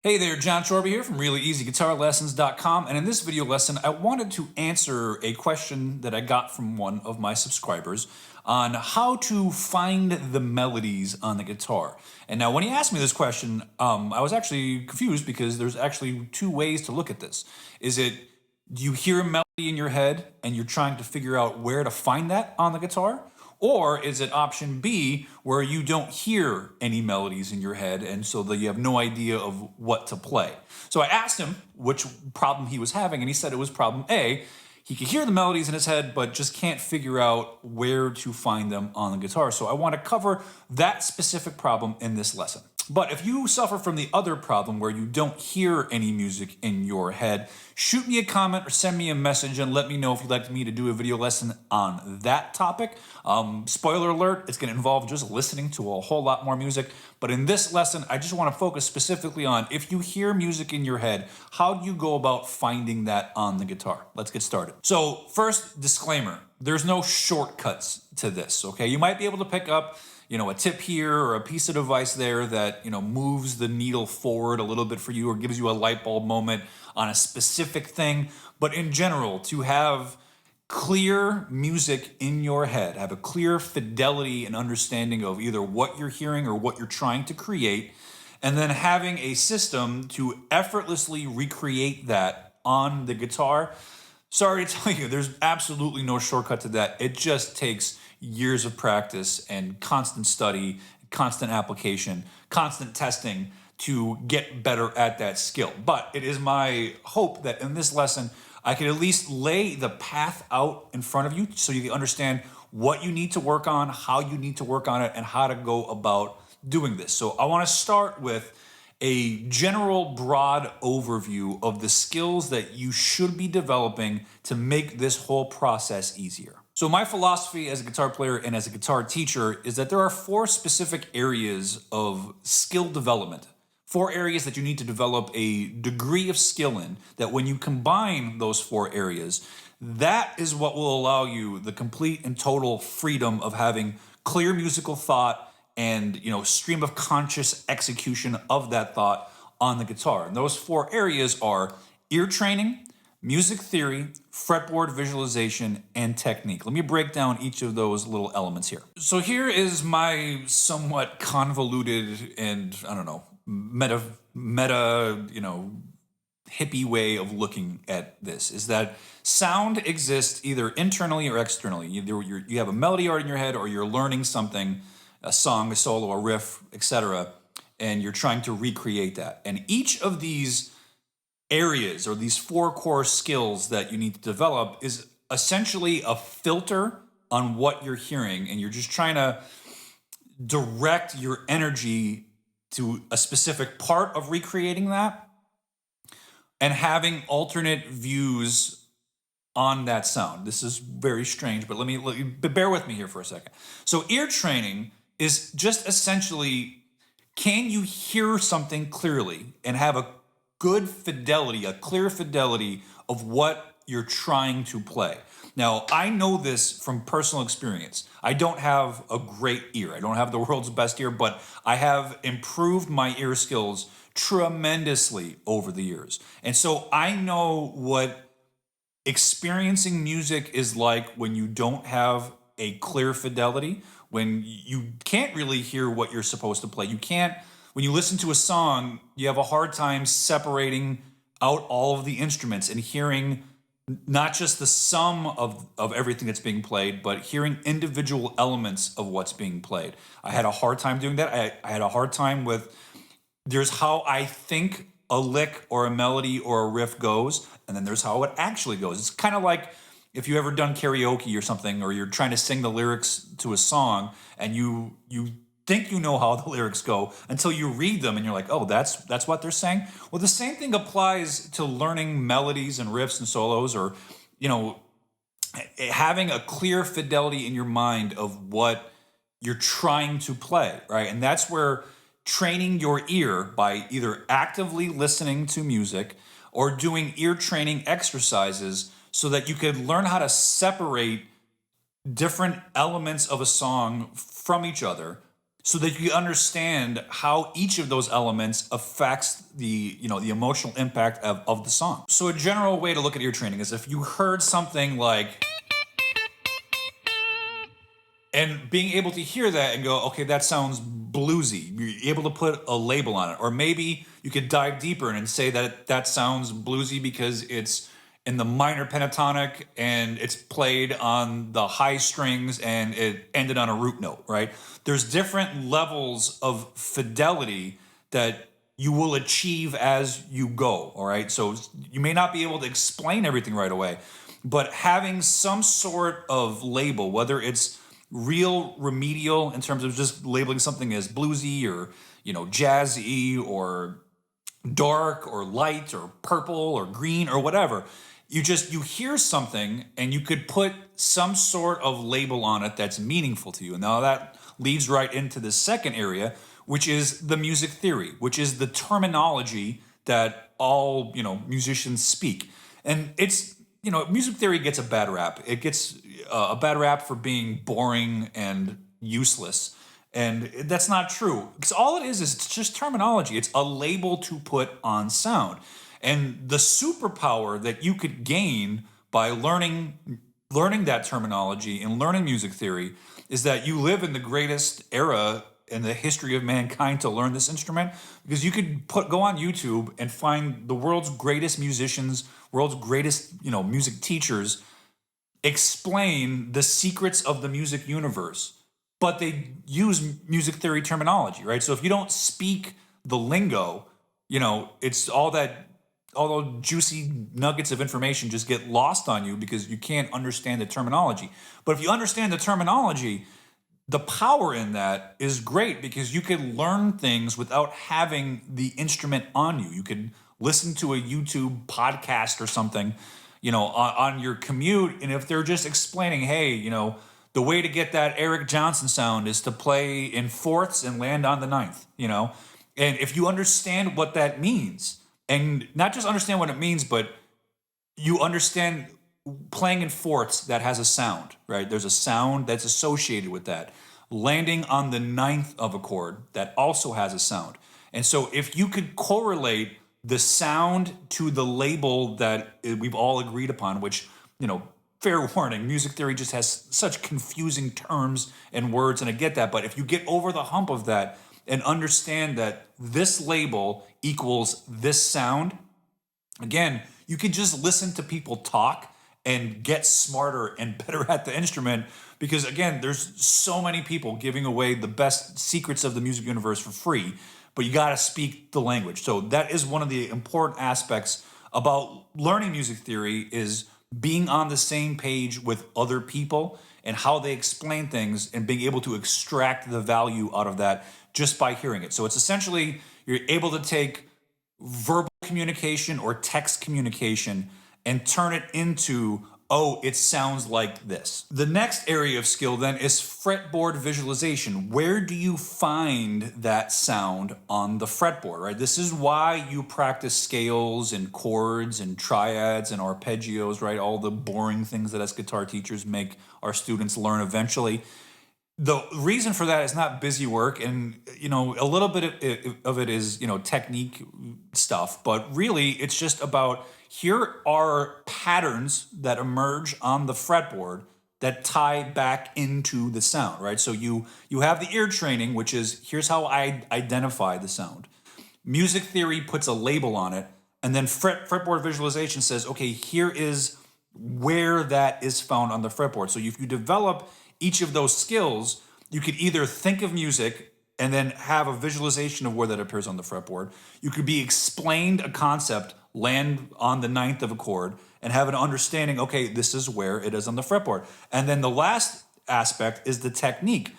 Hey there, Jon Chorba here from ReallyEasyGuitarLessons.com, and in this video lesson I wanted to answer a question that I got from one of my subscribers on how to find the melodies on the guitar. And now when he asked me this question, I was actually confused because there's actually two ways to look at this. Do you hear a melody in your head and you're trying to figure out where to find that on the guitar? Or is it option B, where you don't hear any melodies in your head and so that you have no idea of what to play? So I asked him which problem he was having, and he said it was problem A. He could hear the melodies in his head, but just can't figure out where to find them on the guitar. So I want to cover that specific problem in this lesson. But if you suffer from the other problem where you don't hear any music in your head, shoot me a comment or send me a message and let me know if you'd like me to do a video lesson on that topic. Spoiler alert, it's going to involve just listening to a whole lot more music. But in this lesson, I just want to focus specifically on if you hear music in your head, how do you go about finding that on the guitar? Let's get started. So first, disclaimer, there's no shortcuts to this, okay? You might be able to pick up a tip here or a piece of device there that, moves the needle forward a little bit for you or gives you a light bulb moment on a specific thing. But in general, to have clear music in your head, have a clear fidelity and understanding of either what you're hearing or what you're trying to create, and then having a system to effortlessly recreate that on the guitar. Sorry to tell you, there's absolutely no shortcut to that. It just takes years of practice and constant study, constant application, constant testing to get better at that skill. But it is my hope that in this lesson, I can at least lay the path out in front of you so you can understand what you need to work on, how you need to work on it, and how to go about doing this. So I want to start with a general broad overview of the skills that you should be developing to make this whole process easier. So my philosophy as a guitar player and as a guitar teacher is that there are four specific areas of skill development, four areas that you need to develop a degree of skill in, that when you combine those four areas, that is what will allow you the complete and total freedom of having clear musical thought and stream of conscious execution of that thought on the guitar. And those four areas are ear training, music theory, fretboard visualization, and technique. Let me break down each of those little elements here. So here is my somewhat convoluted and, meta, hippie way of looking at this, is that sound exists either internally or externally. You have a melody art in your head, or you're learning something, a song, a solo, a riff, etc., and you're trying to recreate that. And each of these areas or these four core skills that you need to develop is essentially a filter on what you're hearing, and you're just trying to direct your energy to a specific part of recreating that and having alternate views on that sound. This is very strange, but bear with me here for a second. So ear training is just essentially, can you hear something clearly and have a good fidelity, a clear fidelity of what you're trying to play? Now, I know this from personal experience. I don't have a great ear. I don't have the world's best ear, but I have improved my ear skills tremendously over the years. And so I know what experiencing music is like when you don't have a clear fidelity, when you can't really hear what you're supposed to play. When you listen to a song, you have a hard time separating out all of the instruments and hearing not just the sum of everything that's being played, but hearing individual elements of what's being played. I had a hard time doing that. I had a hard time with, there's how I think a lick or a melody or a riff goes, and then there's how it actually goes. It's kind of like if you ever done karaoke or something, or you're trying to sing the lyrics to a song, and you think you know how the lyrics go until you read them and you're like, oh, that's what they're saying. Well, the same thing applies to learning melodies and riffs and solos, or having a clear fidelity in your mind of what you're trying to play, right? And that's where training your ear by either actively listening to music or doing ear training exercises so that you could learn how to separate different elements of a song from each other so that you understand how each of those elements affects the emotional impact of the song. So a general way to look at ear training is if you heard something like, and being able to hear that and go, okay, that sounds bluesy. You're able to put a label on it. Or maybe you could dive deeper and say that that sounds bluesy because it's in the minor pentatonic and it's played on the high strings and it ended on a root note, right? There's different levels of fidelity that you will achieve as you go, all right? So you may not be able to explain everything right away, but having some sort of label, whether it's real remedial in terms of just labeling something as bluesy or jazzy or dark or light or purple or green or whatever, you hear something and you could put some sort of label on it that's meaningful to you. And now that leads right into the second area, which is the music theory, which is the terminology that all musicians speak. And it's music theory gets a bad rap. It gets a bad rap for being boring and useless. And that's not true. Because all it is it's just terminology. It's a label to put on sound. And the superpower that you could gain by learning that terminology and learning music theory is that you live in the greatest era in the history of mankind to learn this instrument, because you could go on YouTube and find the world's greatest musicians, world's greatest music teachers explain the secrets of the music universe, but they use music theory terminology, right? So if you don't speak the lingo, it's all those juicy nuggets of information just get lost on you because you can't understand the terminology. But if you understand the terminology, the power in that is great because you can learn things without having the instrument on you. You could listen to a YouTube podcast or something, on your commute. And if they're just explaining, hey, the way to get that Eric Johnson sound is to play in fourths and land on the ninth, and if you understand what that means, and not just understand what it means, but you understand playing in fourths that has a sound, right? There's a sound that's associated with that. Landing on the ninth of a chord that also has a sound. And so if you could correlate the sound to the label that we've all agreed upon, which, fair warning, music theory just has such confusing terms and words, and I get that. But if you get over the hump of that and understand that this label equals this sound, again, you can just listen to people talk and get smarter and better at the instrument, because again, there's so many people giving away the best secrets of the music universe for free, but you got to speak the language. So that is one of the important aspects about learning music theory, is being on the same page with other people and how they explain things and being able to extract the value out of that just by hearing it. So it's essentially, you're able to take verbal communication or text communication and turn it into, oh, it sounds like this. The next area of skill then is fretboard visualization. Where do you find that sound on the fretboard, right? This is why you practice scales and chords and triads and arpeggios, right? All the boring things that us guitar teachers make our students learn eventually. The reason for that is not busy work, and a little bit of it is technique stuff, but really it's just about, here are patterns that emerge on the fretboard that tie back into the sound, right? So you have the ear training, which is, here's how I identify the sound. Music theory puts a label on it, and then fretboard visualization says, okay, here is where that is found on the fretboard. So if you develop each of those skills, you could either think of music and then have a visualization of where that appears on the fretboard. You could be explained a concept, land on the ninth of a chord, and have an understanding, okay, this is where it is on the fretboard. And then the last aspect is the technique.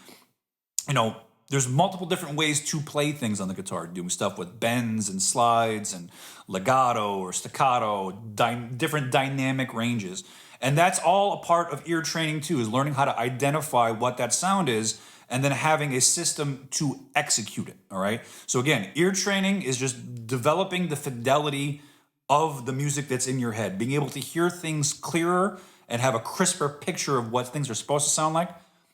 There's multiple different ways to play things on the guitar, doing stuff with bends and slides and legato or staccato, different dynamic ranges. And that's all a part of ear training too, is learning how to identify what that sound is and then having a system to execute it, all right? So again, ear training is just developing the fidelity of the music that's in your head, being able to hear things clearer and have a crisper picture of what things are supposed to sound like.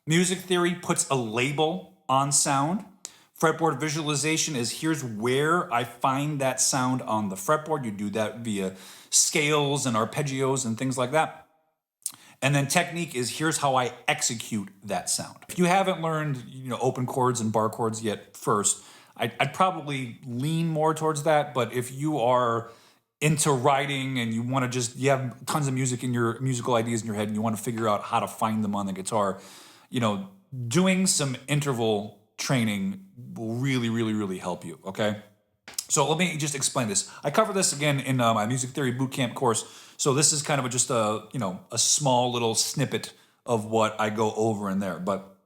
Music theory puts a label on sound. Fretboard visualization is here's where I find that sound on the fretboard. You do that via scales and arpeggios and things like that. And then technique is here's how I execute that sound. If you haven't learned, open chords and bar chords yet first, I'd probably lean more towards that. But if you are into writing and you want to you have tons of musical ideas in your head and you want to figure out how to find them on the guitar, doing some interval training will really, really, really help you, okay? So let me just explain this. I cover this again in my music theory bootcamp course. So this is kind of just a small little snippet of what I go over in there. But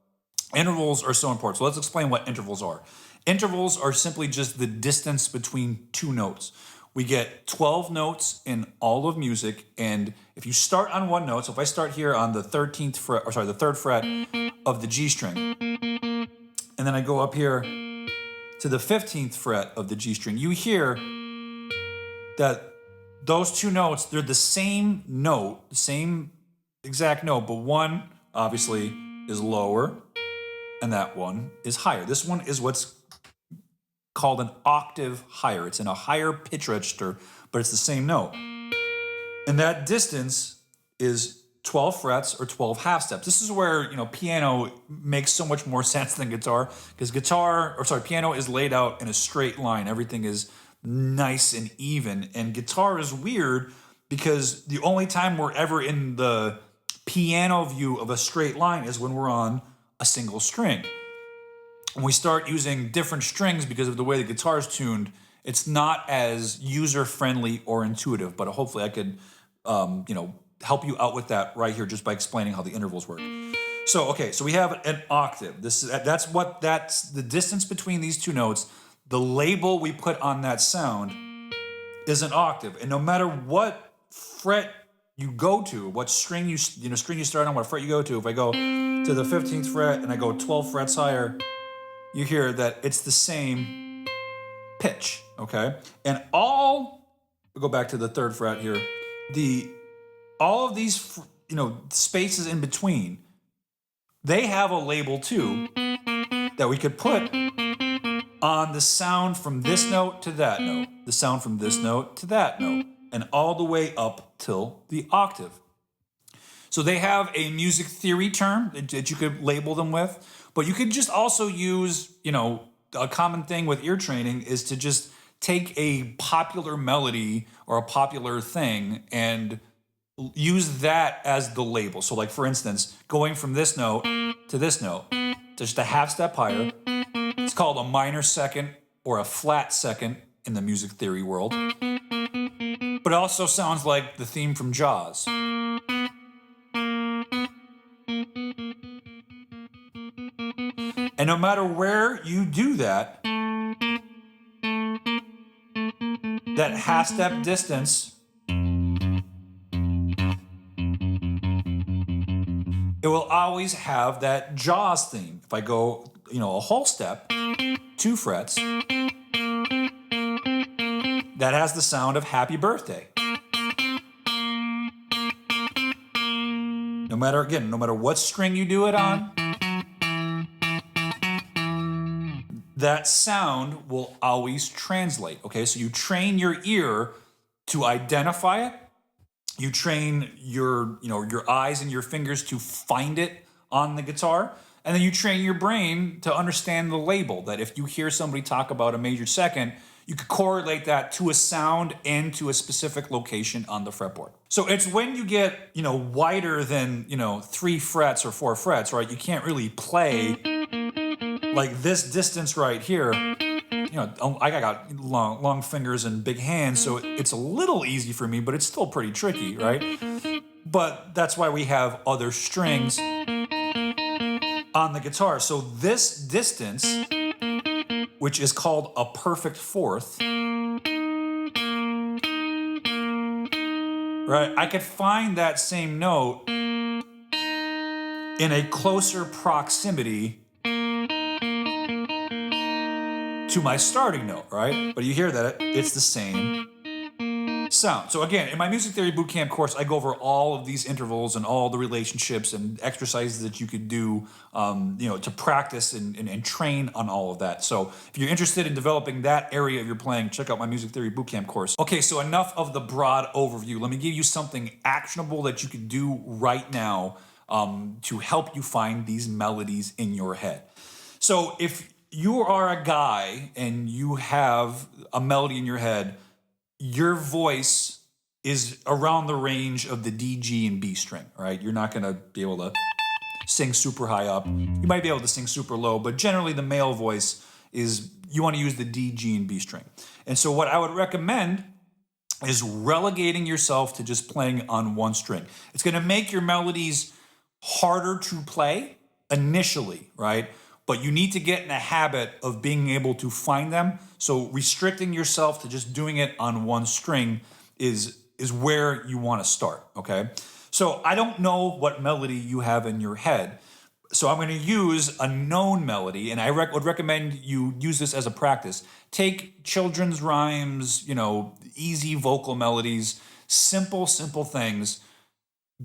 intervals are so important. So let's explain what intervals are. Intervals are simply just the distance between two notes. We get 12 notes in all of music, and if you start on one note, so if I start here on the 13th fret, or sorry, the 3rd fret of the G string, and then I go up here to the 15th fret of the G string, you hear that those two notes, they're the same note, the same exact note, but one obviously is lower and that one is higher. This one is what's called an octave higher. It's in a higher pitch register, but it's the same note. And that distance is 12 frets or 12 half steps. This is where, piano makes so much more sense than guitar, because piano is laid out in a straight line. Everything is nice and even. And guitar is weird because the only time we're ever in the piano view of a straight line is when we're on a single string. When we start using different strings because of the way the guitar is tuned, it's not as user-friendly or intuitive, but hopefully I could, help you out with that right here just by explaining how the intervals work. So we have an octave. That's the distance between these two notes. The label we put on that sound is an octave, and no matter what fret you go to, what string you start on, what fret you go to. If I go to the 15th fret and I go 12 frets higher, you hear that it's the same pitch, okay? And we'll go back to the 3rd fret here. All of these, spaces in between, they have a label too that we could put on the sound from this note to that note, the sound from this note to that note, and all the way up till the octave. So they have a music theory term that you could label them with, but you could just also use, a common thing with ear training is to just take a popular melody or a popular thing and use that as the label. So like, for instance, going from this note to this note, just a half step higher, it's called a minor second or a flat second in the music theory world. But it also sounds like the theme from Jaws. And no matter where you do that, that half step distance, it will always have that Jaws theme. If I go, a whole step, 2 frets, that has the sound of Happy Birthday. No matter what string you do it on, that sound will always translate, okay? So you train your ear to identify it. You train your eyes and your fingers to find it on the guitar. And then you train your brain to understand the label, that if you hear somebody talk about a major second, you could correlate that to a sound and to a specific location on the fretboard. So it's when you get, wider than, 3 frets or 4 frets, right? You can't really play like this distance right here. I got long fingers and big hands, so it's a little easy for me, but it's still pretty tricky, right? But that's why we have other strings on the guitar. So this distance, which is called a perfect fourth, right? I could find that same note in a closer proximity to my starting note, right? But you hear that it's the same sound. So again, in my music theory bootcamp course, I go over all of these intervals and all the relationships and exercises that you could do, to practice and train on all of that. So if you're interested in developing that area of your playing, check out my music theory bootcamp course. Okay, so enough of the broad overview. Let me give you something actionable that you can do right now to help you find these melodies in your head. So if you are a guy and you have a melody in your head, your voice is around the range of the D, G, and B string, right? You're not gonna be able to sing super high up. You might be able to sing super low, but generally the male voice is, you wanna use the D, G, and B string. And so what I would recommend is relegating yourself to just playing on one string. It's gonna make your melodies harder to play initially, right? But you need to get in a habit of being able to find them. So restricting yourself to just doing it on one string is where you want to start, okay? So I don't know what melody you have in your head. So I'm going to use a known melody, and I would recommend you use this as a practice. Take children's rhymes, easy vocal melodies, simple things.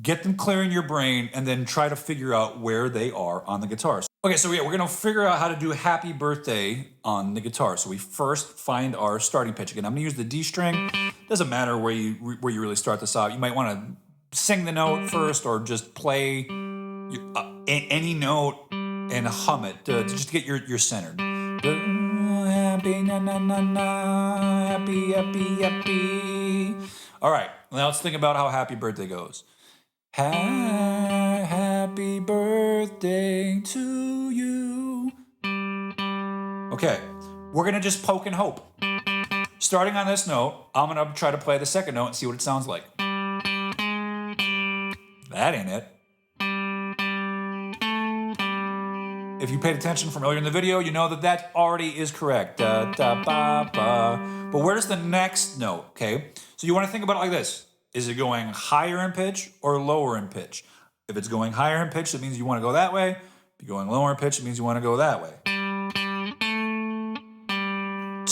Get them clear in your brain, and then try to figure out where they are on the guitar. Okay, so we're gonna figure out how to do Happy Birthday on the guitar. So we first find our starting pitch. Again, I'm gonna use the D string. Doesn't matter where you really start this out. You might wanna sing the note first, or just play any note and hum it to just get your centered. Happy, na na na na, happy, happy, happy. All right, now let's think about how Happy Birthday goes. Happy birthday to you. Okay, we're gonna just poke and hope. Starting on this note, I'm gonna try to play the second note and see what it sounds like. That ain't it. If you paid attention from earlier in the video, you know that already is correct. Da, da, ba, ba. But where's the next note, okay? So you wanna think about it like this. Is it going higher in pitch or lower in pitch? If it's going higher in pitch, that means you want to go that way. If you're going lower in pitch, it means you want to go that way.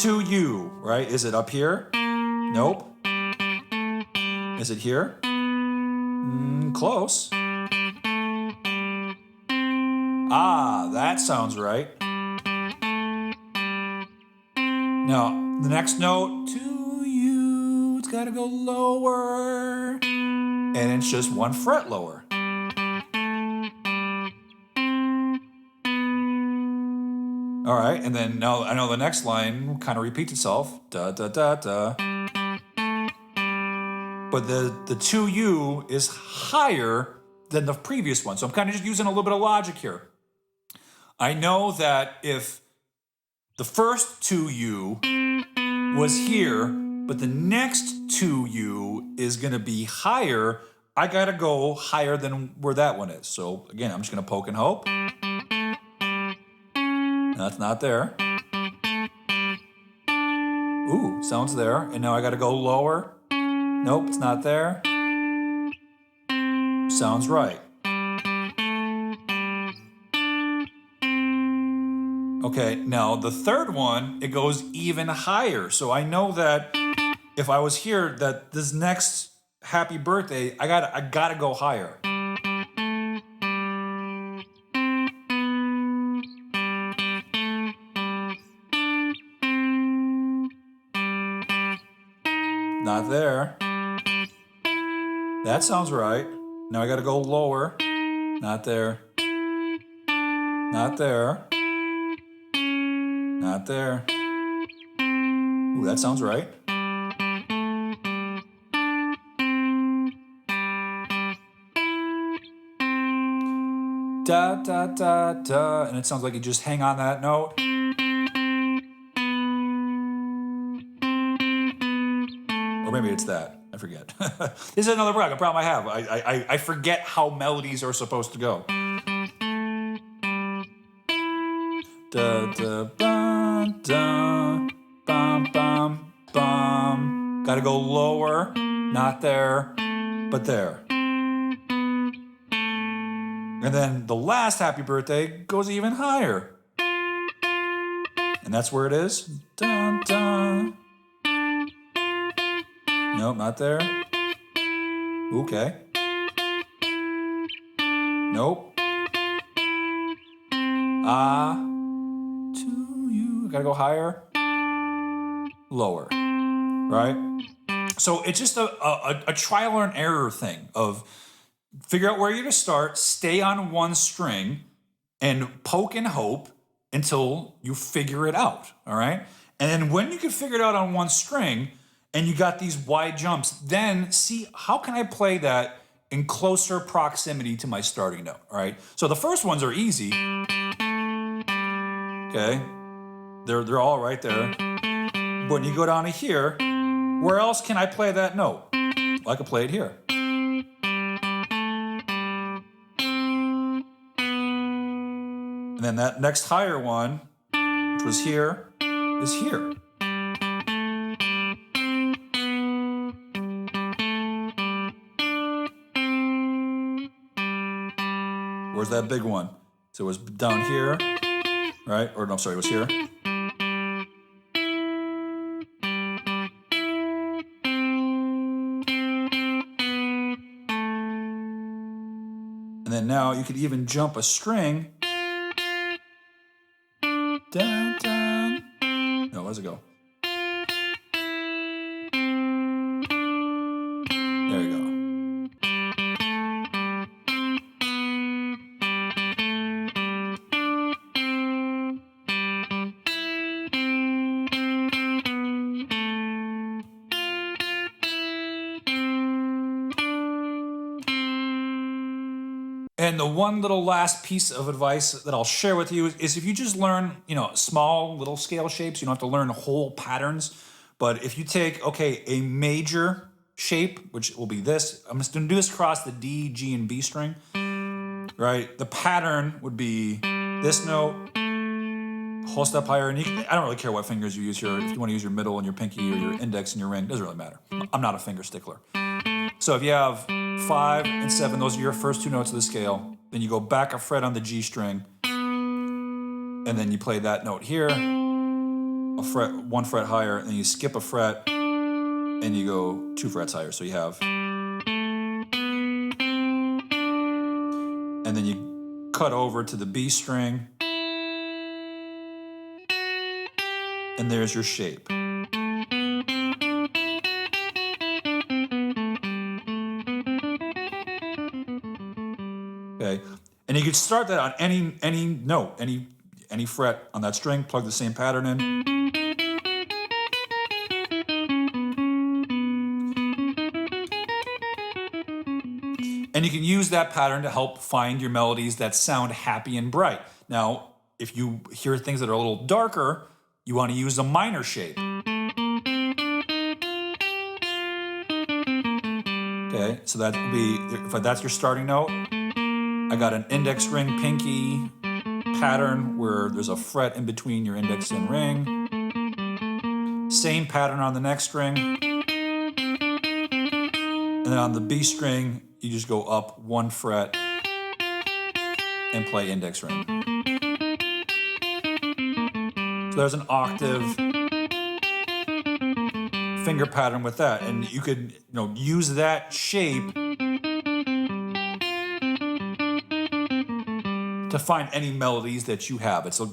To you, right? Is it up here? Nope. Is it here? Close. Ah, that sounds right. Now, the next note, to you, it's got to go lower. And it's just one fret lower. All right, and then now I know the next line kind of repeats itself. Da, da, da, da. But the to you is higher than the previous one. So I'm kind of just using a little bit of logic here. I know that if the first to you was here, but the next to you is gonna be higher, I gotta go higher than where that one is. So again, I'm just gonna poke and hope. That's not there. Ooh, sounds there. And now I gotta go lower. Nope, it's not there. Sounds right. Okay, now the third one, it goes even higher. So I know that if I was here, that this next Happy Birthday, I gotta go higher. Not there. That sounds right. Now I gotta go lower. Not there. Not there. Not there. Ooh, that sounds right. Da, da, da, da. And it sounds like you just hang on that note. Or maybe it's that. I forget. This is another problem I have. I forget how melodies are supposed to go. Da, da, ba, da, bum, bum, bum. Gotta go lower. Not there, but there. And then the last Happy Birthday goes even higher. And that's where it is. Dun, dun. Nope, not there. Okay. Nope. To you. Gotta go higher. Lower. Right? So it's just a trial and error thing of figure out where you're to start, stay on one string, and poke and hope until you figure it out, all right? And then when you can figure it out on one string and you got these wide jumps, then see how can I play that in closer proximity to my starting note, all right? So the first ones are easy, okay? They're all right there. But when you go down to here, where else can I play that note? Well, I could play it here. And then that next higher one, which was here, is here. Where's that big one? So it was down here, right? Or no, sorry, it was here. And then now you could even jump a string. Dun, dun. No, where's it go? There you go. And the one little last piece of advice that I'll share with you is if you just learn, small little scale shapes, you don't have to learn whole patterns. But if you take, a major shape, which will be this, I'm just gonna do this across the D, G, and B string, right? The pattern would be this note, whole step higher, and I don't really care what fingers you use here. If you wanna use your middle and your pinky or your index and your ring, doesn't really matter. I'm not a finger stickler. So if you have 5 and 7, those are your first two notes of the scale. Then you go back a fret on the G string, and then you play that note here, a fret, 1 fret higher, and then you skip a fret, and you go 2 frets higher. So you have, and then you cut over to the B string, and there's your shape. Okay, and you could start that on any note, any fret on that string. Plug the same pattern in. And you can use that pattern to help find your melodies that sound happy and bright. Now, if you hear things that are a little darker, you want to use a minor shape. Okay, so that would be, if that's your starting note, I got an index ring pinky pattern where there's a fret in between your index and ring. Same pattern on the next string. And then on the B string, you just go up 1 fret and play index ring. So there's an octave finger pattern with that. And you could use that shape to find any melodies that you have. It's a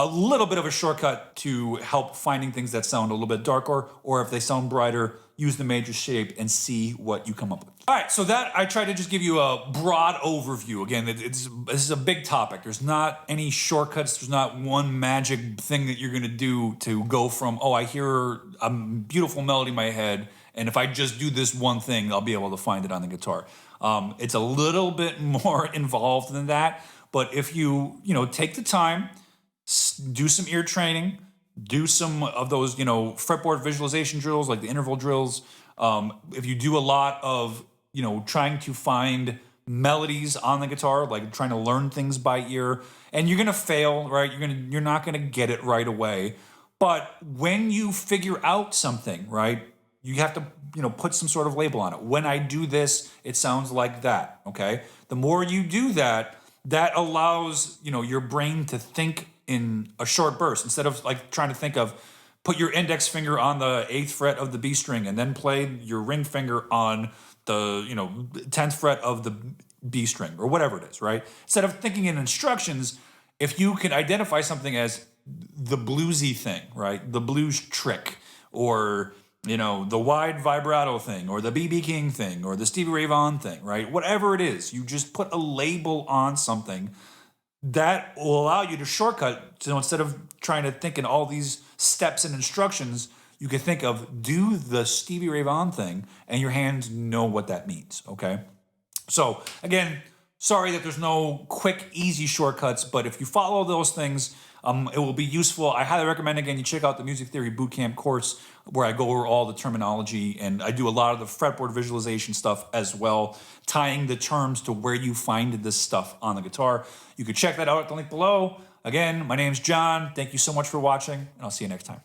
little bit of a shortcut to help finding things that sound a little bit darker, or if they sound brighter, use the major shape and see what you come up with. All right, so that I try to just give you a broad overview. Again, this is a big topic. There's not any shortcuts. There's not one magic thing that you're gonna do to go from, I hear a beautiful melody in my head, and if I just do this one thing, I'll be able to find it on the guitar. It's a little bit more involved than that, but if you take the time, do some ear training, do some of those fretboard visualization drills like the interval drills. If you do a lot of trying to find melodies on the guitar, like trying to learn things by ear, and you're gonna fail, right? You're not gonna get it right away, but when you figure out something, right? You have to, put some sort of label on it. When I do this, it sounds like that, okay? The more you do that, that allows, your brain to think in a short burst instead of like trying to think of put your index finger on the 8th fret of the B string and then play your ring finger on the 10th fret of the B string or whatever it is, right? Instead of thinking in instructions, if you can identify something as the bluesy thing, right? The blues trick, or the wide vibrato thing, or the B.B. King thing, or the Stevie Ray Vaughan thing, right? Whatever it is, you just put a label on something that will allow you to shortcut. So instead of trying to think in all these steps and instructions, you can think of do the Stevie Ray Vaughan thing, and your hands know what that means, okay? So again, sorry that there's no quick, easy shortcuts, but if you follow those things, it will be useful. I highly recommend, again, you check out the Music Theory Bootcamp course where I go over all the terminology, and I do a lot of the fretboard visualization stuff as well, tying the terms to where you find this stuff on the guitar. You can check that out at the link below. Again, my name's John. Thank you so much for watching, and I'll see you next time.